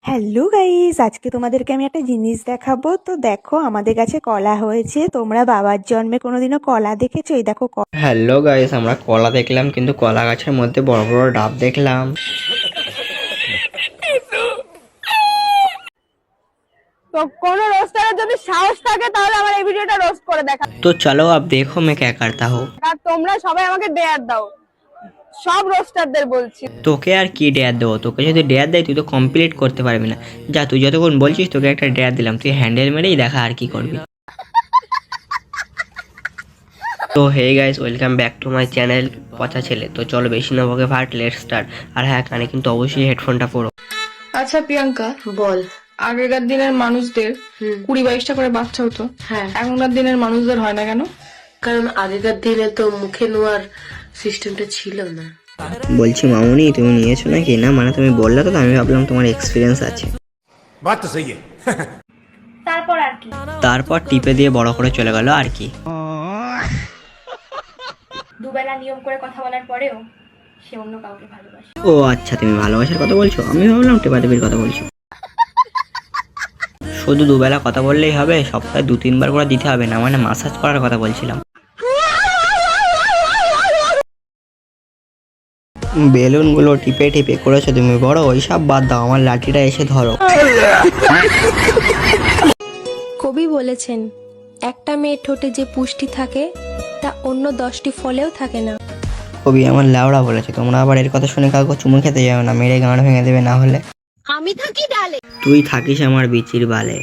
Hello guys, আজকে তোমাদেরকে আমি একটা জিনিস দেখাবো। তো দেখো, আমাদের কাছে কলা হয়েছে। তোমরা বাবার জন্মে কোনোদিনও কলা দেখেছো? এই দেখো হ্যালো গাইস, আমরা কলা দেখলাম কিন্তু কলা গাছের মধ্যে বড় বড় ডাব দেখলাম। তো কোনো রোস্টারের যদি সাহস থাকে তাহলে আমার এই ভিডিওটা রোস্ট করে দেখা। তো চলো আপ দেখো मैं क्या करता हूँ। আর তোমরা সবাই আমাকে ডেয়ার দাও, সব রোস্টারদের বলছি। তোকে আর কি ডেয়ার দেবো? তোকে যদি ডেয়ার দেয় তুই তো কমপ্লিট করতে পারবি না। যা, তুই যতক্ষণ বলছিস তোকে একটা ডেয়ার দিলাম, তুই হ্যান্ডেল মেরেই দেখা আর কি করবি। তো hey guys, welcome back to my channel Pocha Chele. তো চলো বেশি না বকে ভাট, লেটস স্টার্ট। আর হ্যাঁ, কানে কিন্তু অবশ্যই হেডফোনটা পরো। আচ্ছা প্রিয়াঙ্কা, বল। আগেকার দিনের মানুষদের 20-22টা করে বাচ্চা হতো, হ্যাঁ, এখনকার দিনের মানুষদের হয় না কেন? কারণ আগেকার দিনে তো মুখে নেওয়ার সিস্টেমটা ছিল না। বলছি মামুনি, তুমি নিয়েছো নাকি? না মানে তুমি বললে তো, আমি ভাবলাম তোমার এক্সপিরিয়েন্স আছে। बात तो सही है। তারপর টিপে দিয়ে বড় করে চলে গেল আর কি। দুবেলা নিয়ম করে কথা বলার পরেও সে অন্য কাউকে ভালোবাসে। ও আচ্ছা, তুমি ভালোবাসার কথা বলছো, আমি ভাবলাম টেপাটেপির কথা বলছো। শুধু দুবেলা কথা বললেই হবে? সপ্তাহে 2-3 বার করে দিতে হবে? না মানে মাসাজ করার কথা বলছিলাম। বেলুনগুলো টিপে টিপে করেছো তুমি বড়, ওইসব বাদ দাও, আমার লাঠিটা এসে ধরো। কবি বলেছেন, একটা মেয়ের ঠোঁটে যে পুষ্টি থাকে তা অন্য 10টি ফলেও থাকে না। কবি আমার ল্যাওড়া বলেছে। তোমরা আবার এর কথা শুনে কাউকে চুমু খেতে যাও না, মেরে গাঁড় ভেঙে দেবে না হলে। আমি থাকি ডালে, তুই থাকিস আমার বিচির বালে।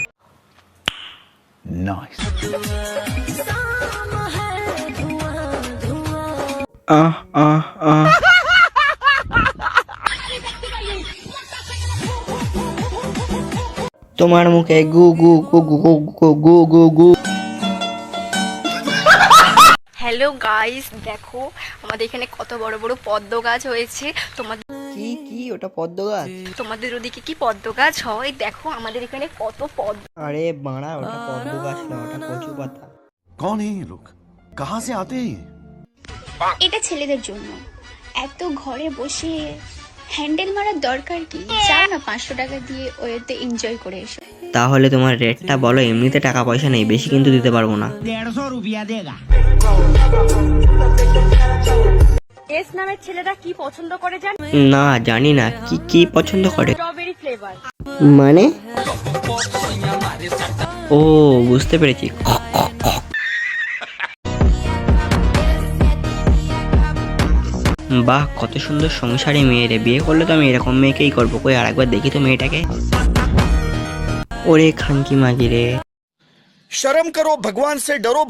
আহ আহ আহ তোমার মুখে গু গু গু গু গু গু গু গু গু। হ্যালো গাইস, দেখো আমাদের এখানে কত বড় বড় পদ্ম গাছ হয়েছে। কি কি ওটা পদ্ম গাছ? তোমাদের ওদিকে কি পদ্ম গাছ হয়? দেখো আমাদের এখানে কত পদ্ম। আরে বাড়া, ওটা পদ্ম গাছ না, ওটা কচু পাতা। कौन है ये लोग, कहाँ से आते हैं ये? এটা ছেলেদের জন্য। এত ঘরে বসে হ্যান্ডেল মারার দরকার কি? যাও না 500 টাকা দিয়ে ওয়েতে এনজয় করে এসো। তাহলে তোমার রেটটা বলো, এমনিতে টাকা পয়সা নেই, বেশি কিন্তু দিতে পারবো না। এস নামের ছেলেরা কি পছন্দ করে জান? না জানি না, কি কি পছন্দ করে স্ট্রবেরি ফ্লেভার। মানে? ও বুঝতে পেরেছি। বাহ, কত সুন্দর সংসারী মেয়ে রে। বিয়ে করলে তো আমি এরকম মেয়েকেই করবো। কই আরেকবার দেখি তো মেয়েটাকে। ওরে খানকি মাগি রে। शर्म करो, भगवान से डरो।